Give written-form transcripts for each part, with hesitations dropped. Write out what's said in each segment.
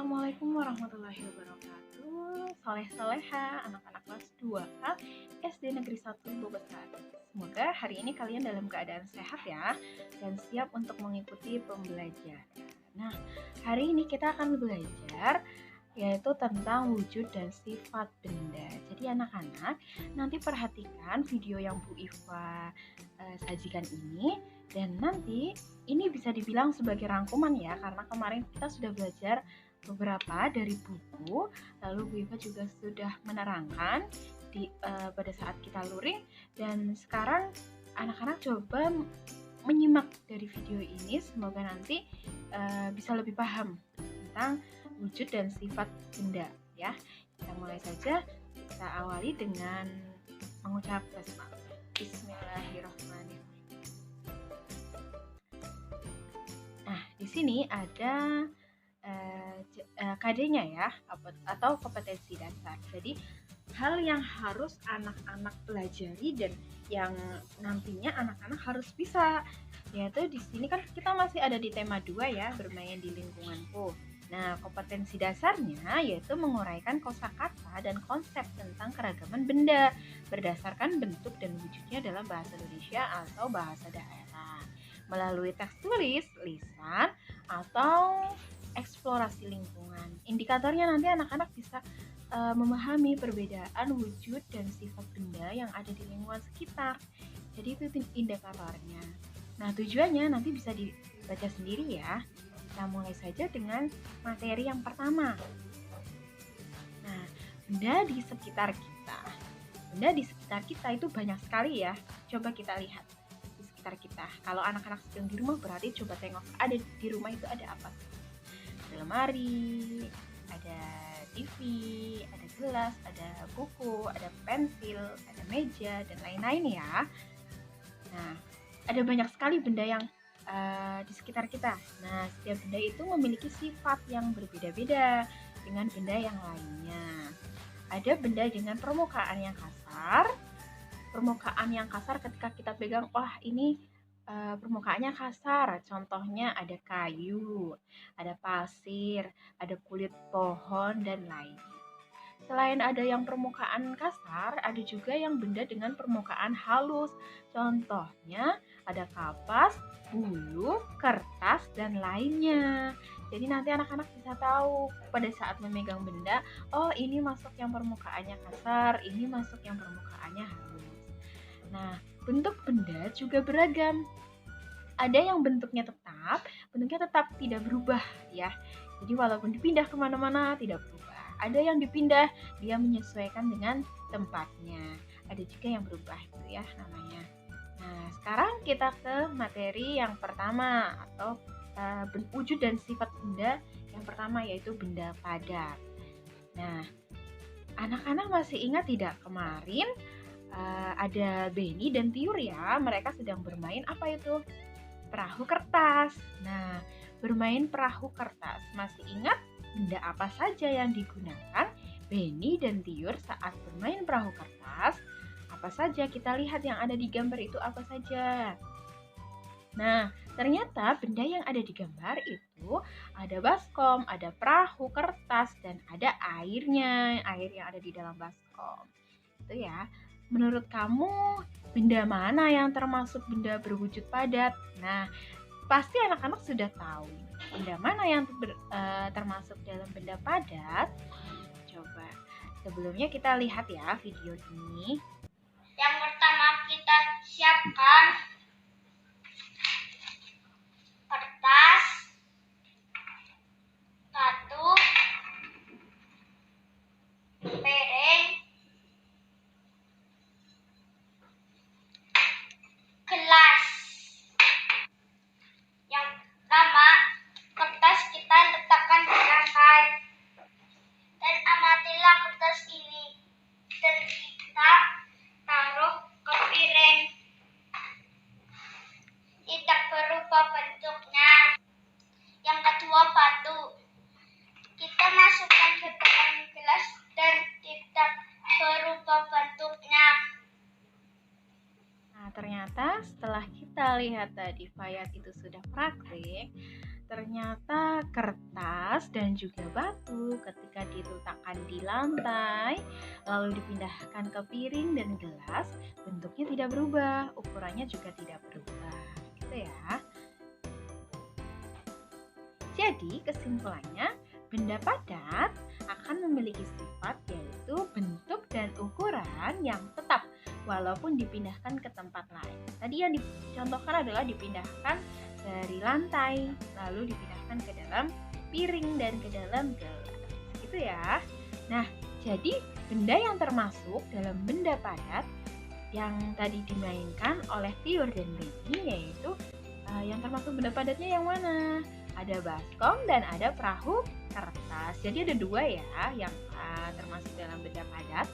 Assalamualaikum warahmatullahi wabarakatuh. Soleh-soleha, anak-anak kelas 2A SD Negeri 1 Bogor. Semoga hari ini kalian dalam keadaan sehat ya dan siap untuk mengikuti pembelajaran. Nah, hari ini kita akan belajar yaitu tentang wujud dan sifat benda. Jadi anak-anak, nanti perhatikan video yang Bu Iva sajikan ini, dan nanti ini bisa dibilang sebagai rangkuman ya, karena kemarin kita sudah belajar beberapa dari buku, lalu Bu Iva juga sudah menerangkan pada saat kita luring, dan sekarang anak-anak coba menyimak dari video ini, semoga nanti bisa lebih paham tentang wujud dan sifat benda ya. Kita mulai saja, kita awali dengan mengucap basmalah. Bismillahirrahmanirrahim. Nah, di sini ada KD-nya ya, atau kompetensi dasar. Jadi hal yang harus anak-anak pelajari dan yang nantinya anak-anak harus bisa, yaitu di sini kan kita masih ada di tema 2 ya, bermain di lingkunganku. Nah, kompetensi dasarnya yaitu menguraikan kosakata dan konsep tentang keragaman benda berdasarkan bentuk dan wujudnya dalam bahasa Indonesia atau bahasa daerah melalui teks tulis, lisan, atau eksplorasi lingkungan. Indikatornya nanti anak-anak bisa memahami perbedaan wujud dan sifat benda yang ada di lingkungan sekitar. Jadi itu indikatornya. Nah, tujuannya nanti bisa dibaca sendiri ya. Kita mulai saja dengan materi yang pertama. Nah, benda di sekitar kita. Benda di sekitar kita itu banyak sekali ya. Coba kita lihat di sekitar kita. Kalau anak-anak sedang di rumah berarti coba tengok ada di rumah itu ada apa? Ada lemari, ada TV, ada gelas, ada buku, ada pensil, ada meja, dan lain-lain ya. Nah, ada banyak sekali benda yang di sekitar kita. Nah, setiap benda itu memiliki sifat yang berbeda-beda dengan benda yang lainnya. Ada benda dengan permukaan yang kasar. Permukaan yang kasar ketika kita pegang, wah ini permukaannya kasar. Contohnya ada kayu, ada pasir, ada kulit pohon, dan lainnya. Selain ada yang permukaan kasar, ada juga yang benda dengan permukaan halus. Contohnya ada kapas, bulu, kertas, dan lainnya. Jadi nanti anak-anak bisa tahu pada saat memegang benda, oh ini masuk yang permukaannya kasar, ini masuk yang permukaannya halus. Nah, bentuk benda juga beragam. Ada yang bentuknya tetap tidak berubah ya. Jadi walaupun dipindah kemana-mana tidak berubah. Ada yang dipindah, dia menyesuaikan dengan tempatnya. Ada juga yang berubah itu ya namanya. Nah, sekarang kita ke materi yang pertama atau wujud dan sifat benda yang pertama, yaitu benda padat. Nah, anak-anak masih ingat tidak kemarin ada Benny dan Tiur ya, mereka sedang bermain apa itu? Perahu kertas. Nah, bermain perahu kertas. Masih ingat benda apa saja yang digunakan Benny dan Tiur saat bermain perahu kertas? Apa saja? Kita lihat yang ada di gambar itu apa saja. Nah, ternyata benda yang ada di gambar itu ada baskom, ada perahu kertas, dan ada airnya, air yang ada di dalam baskom. Itu ya. Menurut kamu, benda mana yang termasuk benda berwujud padat? Nah, pasti anak-anak sudah tahu benda mana yang termasuk dalam benda padat. Coba, sebelumnya kita lihat ya video ini. Yang pertama kita siapkan kertas, batu, piring, gelas. Yang pertama, kertas kita letakkan di lantai dan amatilah kertas ini dan kita taruh ke piring. Tidak berubah bentuknya. Yang kedua, batu. Kita masukkan ke dalam gelas dan tidak berubah bentuknya. Nah, ternyata setelah kita lihat tadi Fayat itu sudah praktik, ternyata kertas dan juga batu ketika diletakkan di lantai lalu dipindahkan ke piring dan gelas, bentuknya tidak berubah, ukurannya juga tidak berubah, gitu ya. Jadi kesimpulannya, benda padat akan memiliki sifat yaitu bentuk dan ukuran yang tetap walaupun dipindahkan ke tempat lain. Tadi yang dicontohkan adalah dipindahkan dari lantai, lalu dipindahkan ke dalam piring dan ke dalam gelas, gitu ya. Nah, jadi benda yang termasuk dalam benda padat yang tadi dimainkan oleh Tiur dan Benny yaitu yang termasuk benda padatnya yang mana? Ada baskom dan ada perahu kertas. Jadi ada dua ya yang termasuk dalam benda padat.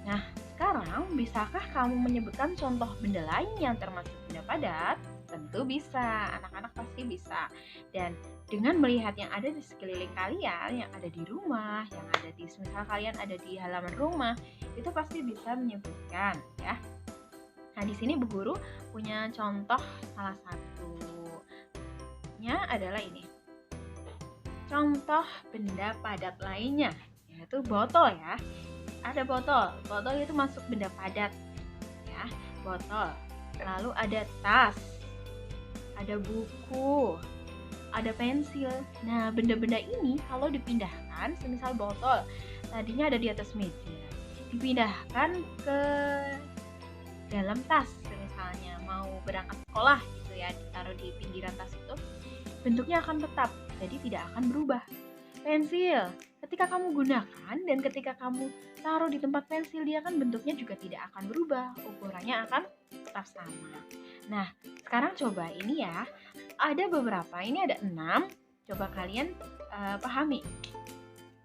Nah, sekarang bisakah kamu menyebutkan contoh benda lain yang termasuk benda padat? Tentu bisa, anak-anak pasti bisa. Dan dengan melihat yang ada di sekeliling kalian, yang ada di rumah, yang ada di misal kalian ada di halaman rumah, itu pasti bisa menyebutkan ya. Nah, di sini Bu Guru punya contoh salah satunya adalah ini. Contoh benda padat lainnya yaitu botol ya. Ada botol itu masuk benda padat ya, botol. Lalu ada tas, ada buku, ada pensil. Nah, benda-benda ini kalau dipindahkan, semisal botol, tadinya ada di atas meja, dipindahkan ke dalam tas, misalnya mau berangkat sekolah gitu ya, ditaruh di pinggiran tas itu, bentuknya akan tetap, jadi tidak akan berubah. Pensil, ketika kamu gunakan dan ketika kamu taruh di tempat pensil, dia kan bentuknya juga tidak akan berubah, ukurannya akan tetap sama. Nah, sekarang coba ini ya, ada beberapa, ini ada 6, coba kalian pahami.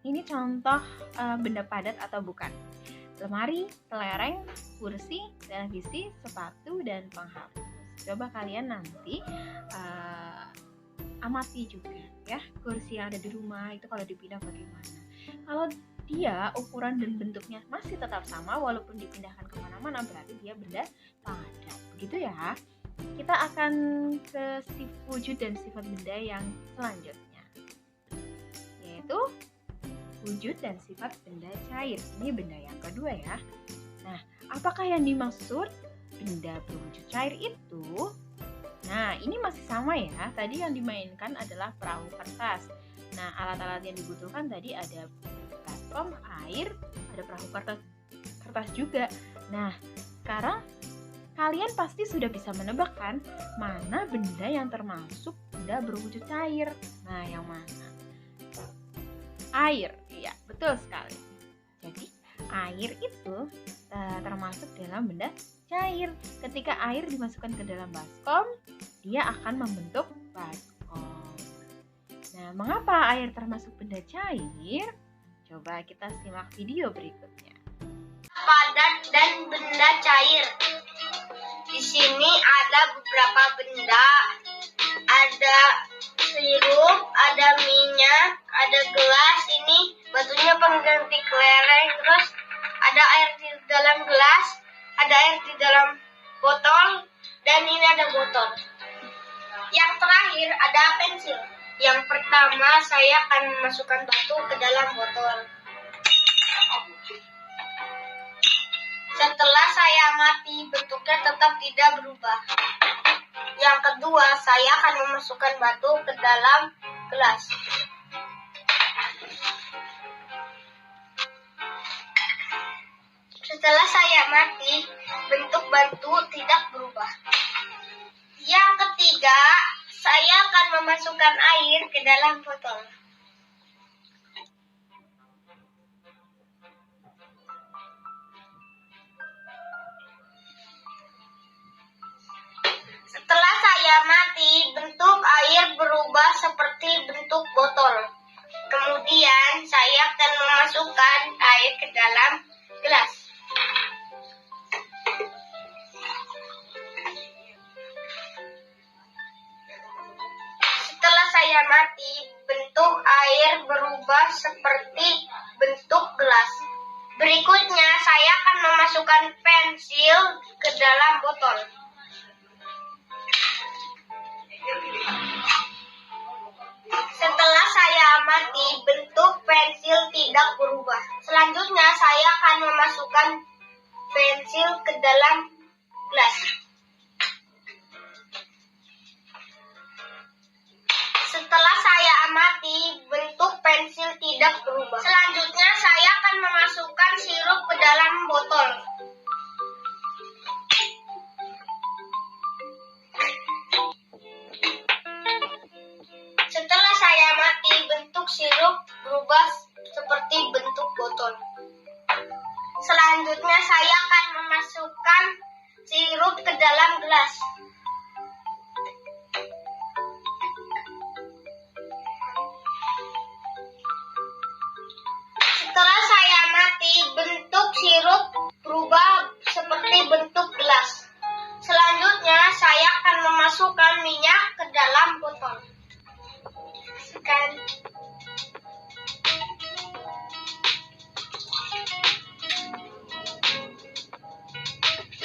Ini contoh benda padat atau bukan. Lemari, kelereng, kursi, televisi, sepatu, dan penghapus. Coba kalian nanti amati juga ya, kursi yang ada di rumah itu kalau dipindah bagaimana. Kalau dia ukuran dan bentuknya masih tetap sama walaupun dipindahkan kemana-mana, berarti dia benda padat. Begitu ya. Kita akan ke wujud dan sifat benda yang selanjutnya, yaitu wujud dan sifat benda cair. Ini benda yang kedua ya. Nah, apakah yang dimaksud benda berwujud cair itu? Nah, ini masih sama ya. Tadi yang dimainkan adalah perahu kertas. Nah, alat-alat yang dibutuhkan tadi ada baskom, air, ada perahu kertas juga. Nah, sekarang kalian pasti sudah bisa menebak kan mana benda yang termasuk benda berwujud cair. Nah, yang mana? Air. Iya, betul sekali. Jadi, air itu termasuk dalam benda cair. Ketika air dimasukkan ke dalam baskom, dia akan membentuk baskom. Nah, mengapa air termasuk benda cair? Coba kita simak video berikutnya. Padat dan benda cair. Di sini ada beberapa benda. Ada sirup, ada minyak, ada gelas. Ini batunya pengganti kelereng. Terus ada air di dalam gelas, ada air di dalam botol, dan ini ada botol. Yang terakhir ada pensil. Yang pertama saya akan memasukkan batu ke dalam botol. Setelah saya amati, bentuknya tetap tidak berubah. Yang kedua, saya akan memasukkan batu ke dalam gelas. Setelah saya amati, bentuk batu tidak berubah. Yang ketiga, saya akan memasukkan air ke dalam botol. Setelah saya amati, bentuk air berubah seperti bentuk botol. Kemudian saya akan memasukkan air ke dalam gelas. Setelah saya amati, bentuk air berubah seperti bentuk gelas. Berikutnya saya akan memasukkan pensil ke dalam botol. Setelah saya amati, bentuk pensil tidak berubah. Selanjutnya saya akan memasukkan pensil ke dalam gelas. Setelah saya amati, bentuk pensil tidak berubah. Selanjutnya saya akan memasukkan sirup ke dalam botol. Setelah saya amati, bentuk sirup berubah seperti bentuk botol. Selanjutnya saya akan memasukkan sirup ke dalam gelas. Setelah saya amati, bentuk sirup berubah seperti bentuk gelas. Selanjutnya saya akan memasukkan minyak ke dalam botol.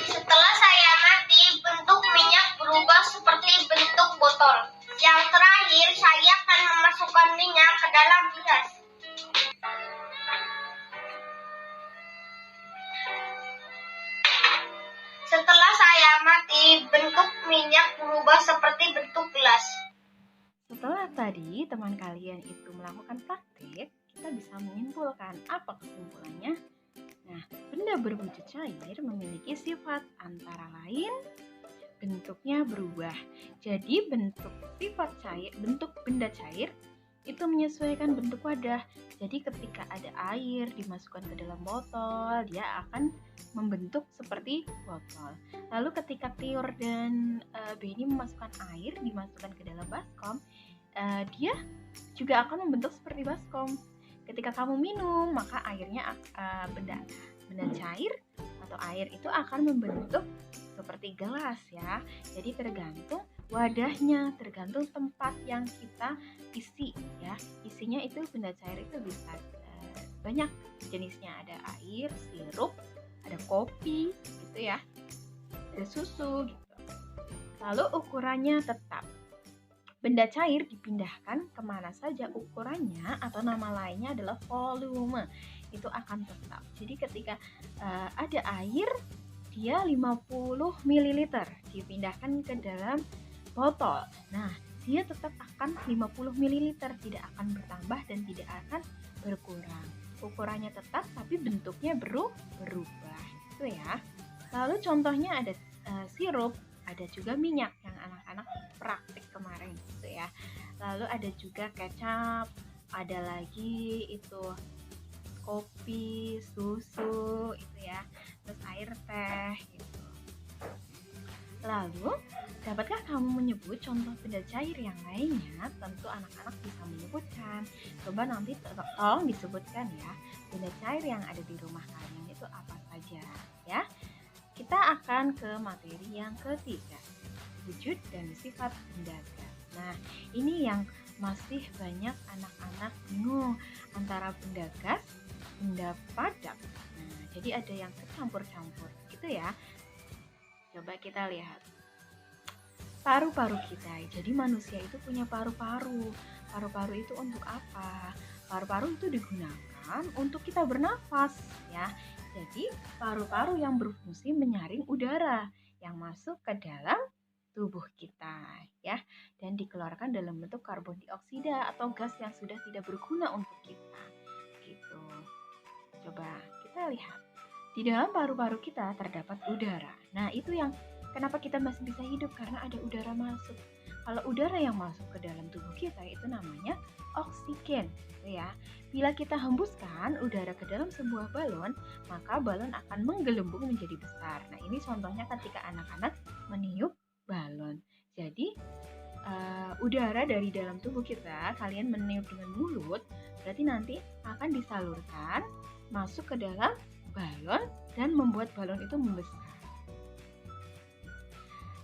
Setelah saya amati, bentuk minyak berubah seperti bentuk botol. Yang terakhir, saya akan memasukkan minyak ke dalam gelas. Setelah saya amati, bentuk minyak berubah seperti bentuk gelas. Setelah tadi teman kalian itu melakukan praktik, kita bisa menyimpulkan apa kesimpulannya. Nah, benda berwujud cair memiliki sifat antara lain bentuknya berubah. Jadi bentuk benda cair itu menyesuaikan bentuk wadah. Jadi ketika ada air dimasukkan ke dalam botol, dia akan membentuk seperti botol. Lalu ketika Tior dan Benny memasukkan air dimasukkan ke dalam baskom, dia juga akan membentuk seperti baskom. Ketika kamu minum, maka airnya benda cair atau air itu akan membentuk seperti gelas ya. Jadi tergantung wadahnya, tergantung tempat yang kita isi ya. Isinya itu benda cair itu bisa banyak jenisnya, ada air, sirup, ada kopi gitu ya, ada susu gitu. Lalu ukurannya tetap. Benda cair dipindahkan kemana saja ukurannya atau nama lainnya adalah volume, itu akan tetap. Jadi ketika ada air, dia 50 ml dipindahkan ke dalam botol. Nah, dia tetap akan 50 ml, tidak akan bertambah dan tidak akan berkurang. Ukurannya tetap tapi bentuknya berubah. Itu ya. Lalu contohnya ada sirup, ada juga minyak yang anak-anak praktik kemarin gitu ya. Lalu ada juga kecap, ada lagi itu kopi, susu itu ya, terus air teh gitu. Lalu dapatkah kamu menyebut contoh benda cair yang lainnya? Tentu anak-anak bisa menyebutkan. Coba nanti tolong disebutkan ya, benda cair yang ada di rumah kalian itu apa saja ya. Kita akan ke materi yang ketiga, wujud dan sifat benda gas. Nah, ini yang masih banyak anak-anak bingung antara benda gas, benda padat. Nah, jadi ada yang kecampur-campur gitu ya. Coba kita lihat paru-paru kita. Jadi manusia itu punya paru-paru. Paru-paru itu untuk apa? Paru-paru itu digunakan untuk kita bernafas ya. Jadi paru-paru yang berfungsi menyaring udara yang masuk ke dalam tubuh kita ya, dan dikeluarkan dalam bentuk karbon dioksida atau gas yang sudah tidak berguna untuk kita gitu. Coba kita lihat, di dalam paru-paru kita terdapat udara. Nah, itu yang kenapa kita masih bisa hidup, karena ada udara masuk. Kalau udara yang masuk ke dalam tubuh kita itu namanya oksigen ya. Bila kita hembuskan udara ke dalam sebuah balon, maka balon akan menggelembung menjadi besar. Nah, ini contohnya ketika anak-anak meniup balon. Jadi udara dari dalam tubuh kita, kalian meniup dengan mulut, berarti nanti akan disalurkan masuk ke dalam balon dan membuat balon itu membesar.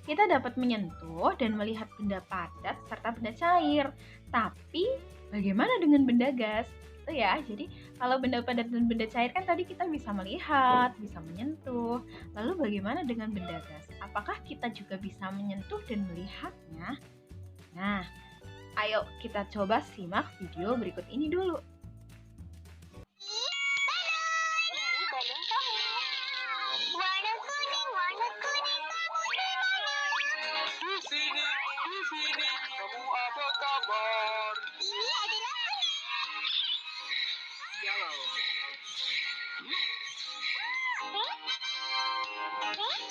Kita dapat menyentuh dan melihat benda padat serta benda cair. Tapi bagaimana dengan benda gas? Itu ya. Jadi kalau benda padat dan benda cair kan tadi kita bisa melihat, bisa menyentuh. Lalu bagaimana dengan benda gas? Apakah kita juga bisa menyentuh dan melihatnya? Nah, Ayo kita coba simak video berikut ini dulu. Ini balon kamu. Warna kuning, warna kuning. Di sini, kamu apa kabar? Ini adalah Yellow. Red.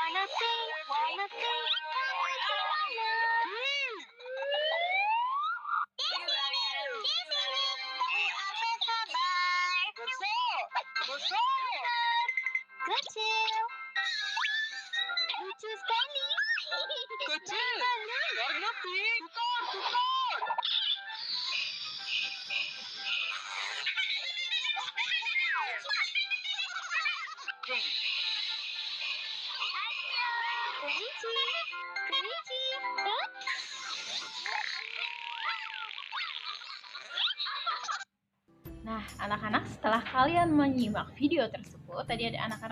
warna pink, warna pink. Kamu di mana? Di sini, kamu apa kabar? Besar. Kecil. Lucu sekali. Kecil. Warna pink. Tukar. Pink. Kelinci. Kelinci. Nah, anak-anak, setelah kalian menyimak video tersebut, tadi ada anak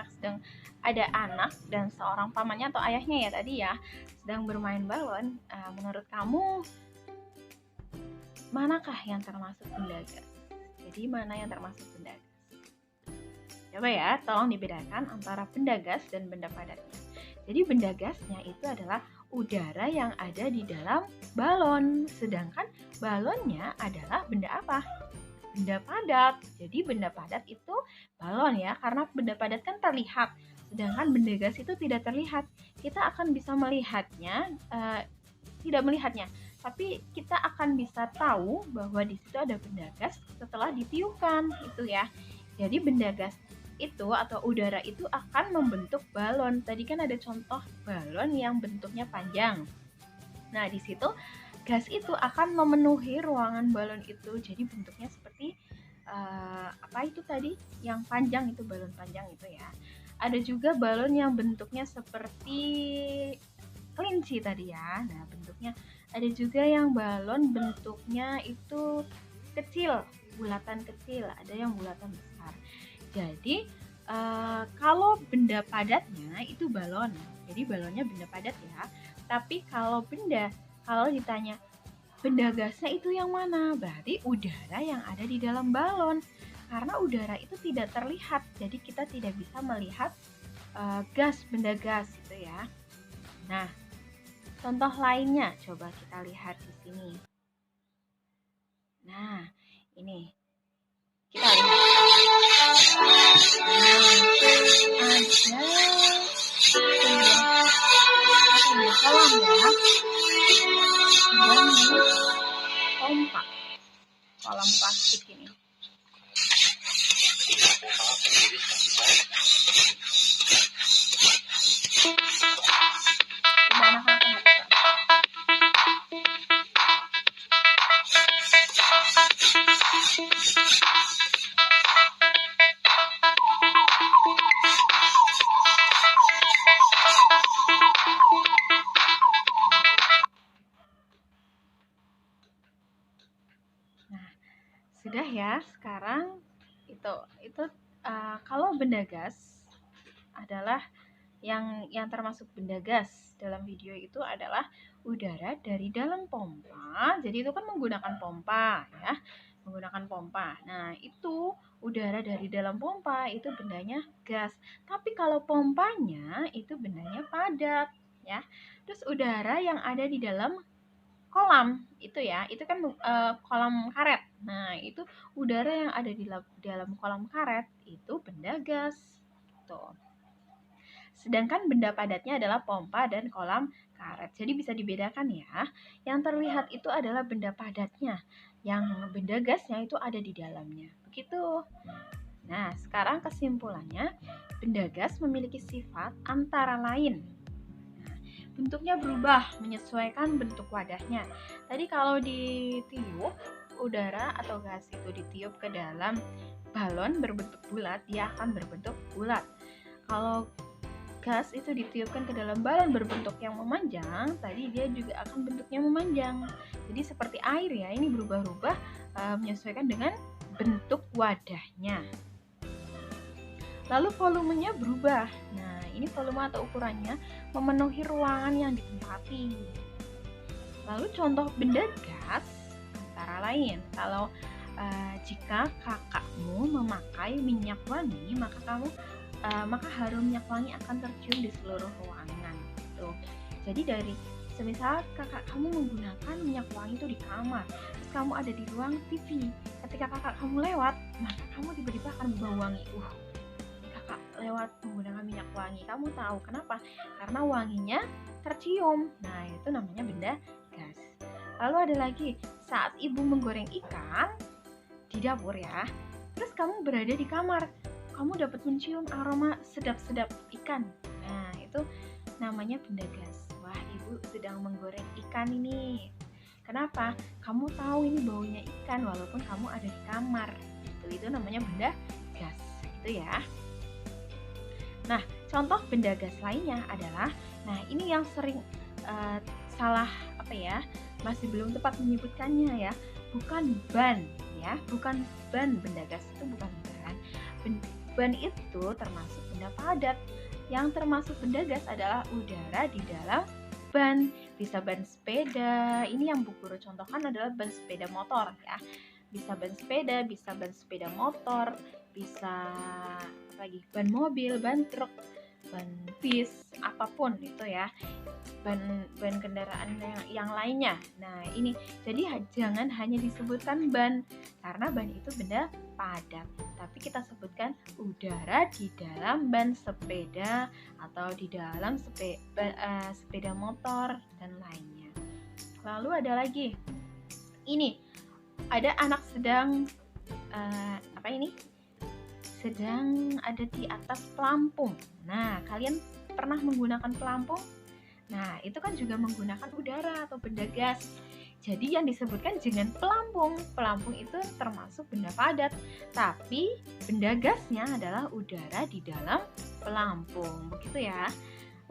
dan seorang pamannya atau ayahnya ya tadi ya, sedang bermain balon. Menurut kamu, manakah yang termasuk benda gas? Jadi mana yang termasuk benda gas? Coba ya, tolong dibedakan antara benda gas dan benda padatnya. Jadi benda gasnya itu adalah udara yang ada di dalam balon, sedangkan balonnya adalah benda apa? Benda padat. Jadi benda padat itu balon ya, karena benda padat kan terlihat, sedangkan benda gas itu tidak terlihat. Kita akan bisa melihatnya, tidak melihatnya, tapi kita akan bisa tahu bahwa di situ ada benda gas setelah ditiupkan, itu ya. Jadi benda gas itu atau udara itu akan membentuk balon. Tadi kan ada contoh balon yang bentuknya panjang. Nah, di situ gas itu akan memenuhi ruangan balon itu. Jadi bentuknya seperti apa itu tadi? Yang panjang itu, balon panjang itu ya. Ada juga balon yang bentuknya seperti kelinci tadi ya. Nah, bentuknya ada juga yang balon bentuknya itu kecil, bulatan kecil, ada yang bulatan besar. Jadi kalau benda padatnya itu balon, jadi balonnya benda padat ya. Tapi kalau ditanya benda gasnya itu yang mana, berarti udara yang ada di dalam balon. Karena udara itu tidak terlihat, jadi kita tidak bisa melihat benda gas gitu ya. Nah, contoh lainnya coba kita lihat di sini. Nah, ini kita lihat. Kolam ya, pompa, kolam plastik ini. Sudah ya, sekarang itu kalau benda gas adalah yang termasuk benda gas dalam video itu adalah udara dari dalam pompa. Jadi itu kan menggunakan pompa ya, menggunakan pompa. Nah, itu udara dari dalam pompa itu bendanya gas. Tapi kalau pompanya itu bendanya padat ya. Terus udara yang ada di dalam kolam itu ya, itu kan kolam karet. Nah, itu udara yang ada di dalam kolam karet itu benda gas. Tuh. Sedangkan benda padatnya adalah pompa dan kolam karet. Jadi bisa dibedakan ya. Yang terlihat itu adalah benda padatnya, yang benda gasnya itu ada di dalamnya. Begitu. Nah, sekarang kesimpulannya, benda gas memiliki sifat antara lain bentuknya berubah menyesuaikan bentuk wadahnya. Tadi kalau ditiup udara atau gas itu ditiup ke dalam balon berbentuk bulat, dia akan berbentuk bulat. Kalau gas itu ditiupkan ke dalam balon berbentuk yang memanjang, tadi dia juga akan bentuknya memanjang. Jadi seperti air ya, ini berubah-ubah menyesuaikan dengan bentuk wadahnya. Lalu volumenya berubah. Nah, ini volume atau ukurannya memenuhi ruangan yang ditempati. Lalu contoh benda gas antara lain, kalau jika kakakmu memakai minyak wangi, maka harum minyak wangi akan tercium di seluruh ruangan. Gitu. Jadi dari semisal kakak kamu menggunakan minyak wangi itu di kamar, terus kamu ada di ruang TV. Ketika kakak kamu lewat, maka kamu tiba-tiba akan bau wangi. Kakak lewat menggunakan minyak wangi. Kamu tahu kenapa? Karena wanginya tercium. Nah, itu namanya benda gas. Lalu ada lagi, saat ibu menggoreng ikan di dapur ya, terus kamu berada di kamar, kamu dapat mencium aroma sedap-sedap ikan. Nah, itu namanya benda gas. Wah, ibu sedang menggoreng ikan ini. Kenapa? Kamu tahu ini baunya ikan walaupun kamu ada di kamar. Itu namanya benda gas. Gitu ya. Nah, contoh benda gas lainnya adalah, nah ini yang sering salah masih belum tepat menyebutkannya ya, bukan ban ya, bukan ban. Benda gas itu bukan ban. Ban itu termasuk benda padat. Yang termasuk benda gas adalah udara di dalam ban. Bisa ban sepeda, ini yang Bu Guru contohkan adalah ban sepeda motor ya. Bisa ban sepeda, bisa ban sepeda motor, bisa ban mobil, ban truk, ban bis, apapun itu ya, ban kendaraan yang lainnya. Nah, ini jadi jangan hanya disebutkan ban, karena ban itu benda padat, tapi kita sebutkan udara di dalam ban sepeda atau di dalam sepeda motor dan lainnya. Lalu ada lagi, ini ada anak sedang sedang ada di atas pelampung. Nah, kalian pernah menggunakan pelampung? Nah, itu kan juga menggunakan udara atau benda gas. Jadi yang disebutkan jangan pelampung. Pelampung itu termasuk benda padat, tapi benda gasnya adalah udara di dalam pelampung. Begitu ya.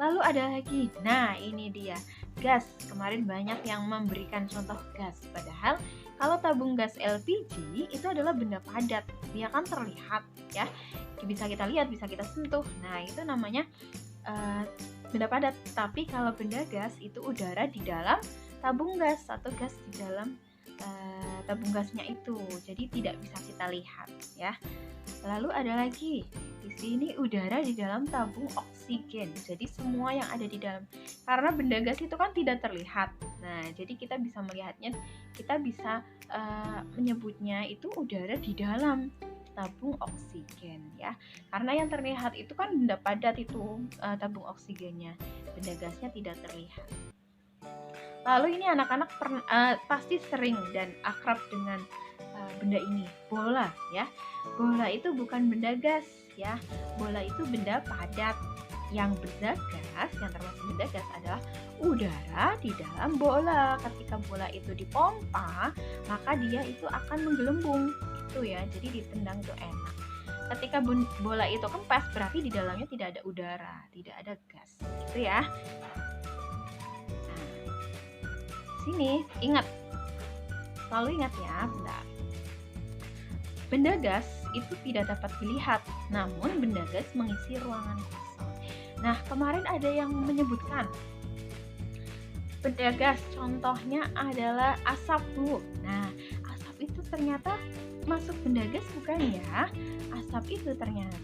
Lalu ada lagi, nah ini dia, gas. Kemarin banyak yang memberikan contoh gas, padahal kalau tabung gas LPG itu adalah benda padat, dia kan terlihat ya, bisa kita lihat, bisa kita sentuh. Nah, itu namanya benda padat. Tapi kalau benda gas itu udara di dalam tabung gas atau gas di dalam tabung gasnya itu, jadi tidak bisa kita lihat ya. Lalu ada lagi, di sini udara di dalam tabung oksigen. Jadi semua yang ada di dalam, karena benda gas itu kan tidak terlihat. Nah, jadi kita bisa melihatnya, kita bisa menyebutnya itu udara di dalam tabung oksigen ya. Karena yang terlihat itu kan benda padat itu tabung oksigennya, benda gasnya tidak terlihat. Lalu ini anak-anak pasti sering dan akrab dengan benda ini, bola ya. Bola itu bukan benda gas ya, bola itu benda padat. Yang benda gas, yang termasuk benda gas adalah udara di dalam bola. Ketika bola itu dipompa, maka dia itu akan menggelembung gitu ya, jadi ditendang itu enak. Ketika bola itu kempes, berarti di dalamnya tidak ada udara, tidak ada gas gitu ya. Sini, ingat, selalu ingat ya, benda gas itu tidak dapat dilihat, namun benda gas mengisi ruangan kosong. Nah, kemarin ada yang menyebutkan benda gas, contohnya adalah asap bu. Nah, asap itu ternyata masuk benda gas bukan ya? Asap itu ternyata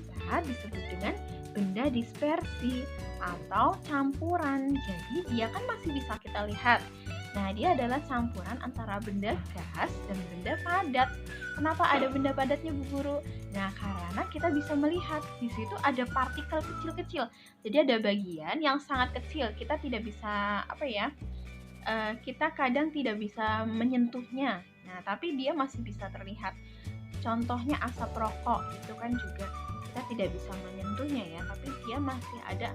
disebut dengan benda dispersi atau campuran, jadi dia kan masih bisa kita lihat. Nah, dia adalah campuran antara benda gas dan benda padat. Kenapa ada benda padatnya Bu Guru? Nah, karena kita bisa melihat di situ ada partikel kecil-kecil. Jadi ada bagian yang sangat kecil, kita tidak bisa kita kadang tidak bisa menyentuhnya. Nah, tapi dia masih bisa terlihat. Contohnya asap rokok, itu kan juga kita tidak bisa menyentuhnya ya, tapi dia masih ada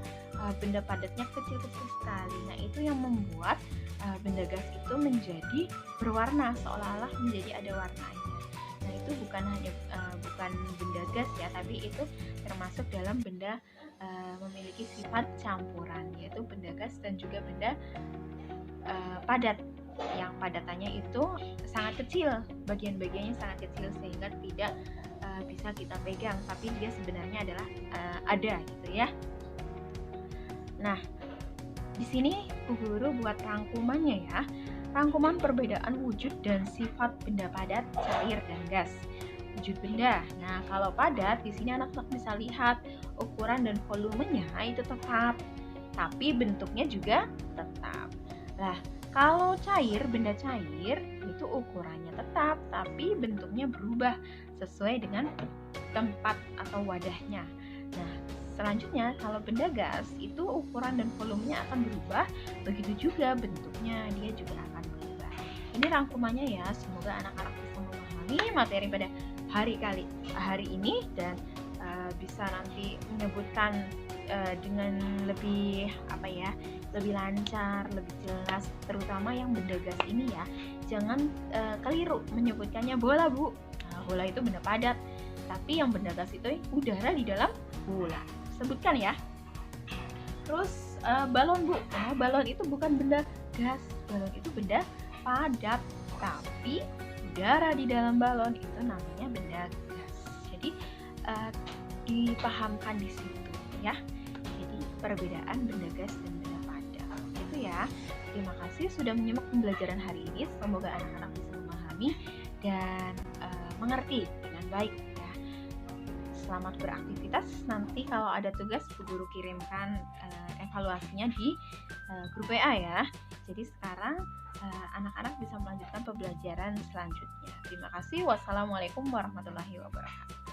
benda padatnya kecil-kecil sekali. Nah, itu yang membuat benda gas itu menjadi berwarna, seolah-olah menjadi ada warnanya. Nah, itu bukan hanya bukan benda gas ya, tapi itu termasuk dalam benda memiliki sifat campuran, yaitu benda gas dan juga benda padat, yang padatannya itu sangat kecil, bagian-bagiannya sangat kecil sehingga tidak bisa kita pegang, tapi dia sebenarnya adalah ada gitu ya. Nah, di sini Bu Guru buat rangkumannya ya. Rangkuman perbedaan wujud dan sifat benda padat, cair, dan gas. Wujud benda. Nah, kalau padat di sini anak-anak bisa lihat ukuran dan volumenya itu tetap, tapi bentuknya juga tetap. Nah, kalau cair, benda cair itu ukurannya tetap, tapi bentuknya berubah sesuai dengan tempat atau wadahnya. Nah, selanjutnya kalau benda gas itu ukuran dan volumenya akan berubah, begitu juga bentuknya dia juga akan berubah. Ini rangkumannya ya, semoga anak-anak bisa memahami materi pada hari ini dan bisa nanti menyebutkan dengan lebih lebih lancar, lebih jelas, terutama yang benda gas ini ya. Jangan keliru menyebutkannya bola, Bu. Nah, bola itu benda padat, tapi yang benda gas itu udara di dalam bola. Sebutkan ya. Terus balon, Bu. Nah, balon itu bukan benda gas, balon itu benda padat, tapi udara di dalam balon itu namanya benda gas. Jadi dipahamkan di situ ya. Jadi perbedaan benda gas dan benda padat itu ya. Terima kasih sudah menyimak pembelajaran hari ini. Semoga anak-anak bisa memahami dan mengerti dengan baik ya. Selamat beraktivitas. Nanti kalau ada tugas Bu Guru kirimkan evaluasinya di grup WA ya. Jadi sekarang anak-anak bisa melanjutkan pembelajaran selanjutnya. Terima kasih. Wassalamualaikum warahmatullahi wabarakatuh.